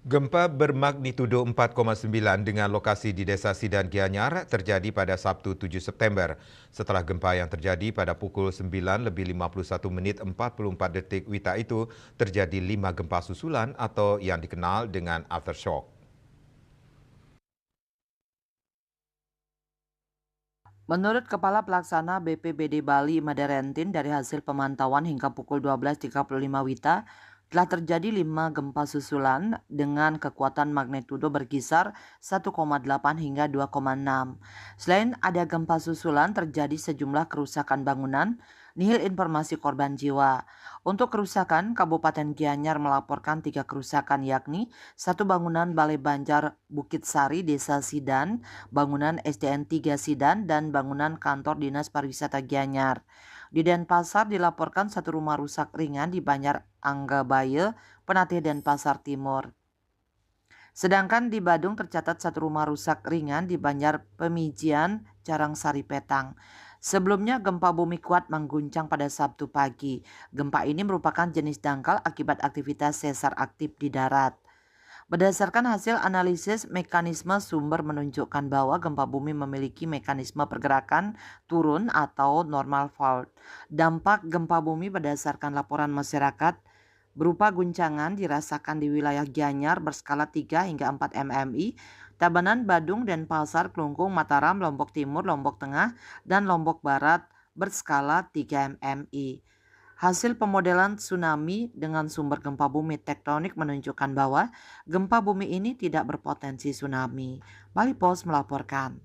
Gempa bermagnitudo 4,9 dengan lokasi di Desa Sidan Gianyar terjadi pada Sabtu 7 September. Setelah gempa yang terjadi pada pukul 9:51 menit 44 detik WITA itu, terjadi 5 gempa susulan atau yang dikenal dengan aftershock. Menurut Kepala Pelaksana BPBD Bali Madarentin, dari hasil pemantauan hingga pukul 12.35 WITA, telah terjadi 5 gempa susulan dengan kekuatan magnitudo berkisar 1,8 hingga 2,6. Selain ada gempa susulan, terjadi sejumlah kerusakan bangunan, nihil informasi korban jiwa. Untuk kerusakan, Kabupaten Gianyar melaporkan 3 kerusakan, yakni 1 bangunan Balai Banjar Bukit Sari Desa Sidan, bangunan SDN 3 Sidan, dan bangunan kantor Dinas Pariwisata Gianyar. Di Denpasar dilaporkan 1 rumah rusak ringan di Banjar Anggabaye, Penatih Denpasar Timur. Sedangkan di Badung tercatat 1 rumah rusak ringan di Banjar Pemijian, Carangsari Petang. Sebelumnya gempa bumi kuat mengguncang pada Sabtu pagi. Gempa ini merupakan jenis dangkal akibat aktivitas sesar aktif di darat. Berdasarkan hasil analisis mekanisme sumber menunjukkan bahwa gempa bumi memiliki mekanisme pergerakan turun atau normal fault. Dampak gempa bumi berdasarkan laporan masyarakat berupa guncangan dirasakan di wilayah Gianyar berskala 3 hingga 4 mmi, Tabanan, Badung, Denpasar, Klungkung, Mataram, Lombok Timur, Lombok Tengah, dan Lombok Barat berskala 3 mmi. Hasil pemodelan tsunami dengan sumber gempa bumi tektonik menunjukkan bahwa gempa bumi ini tidak berpotensi tsunami. Bali Post melaporkan.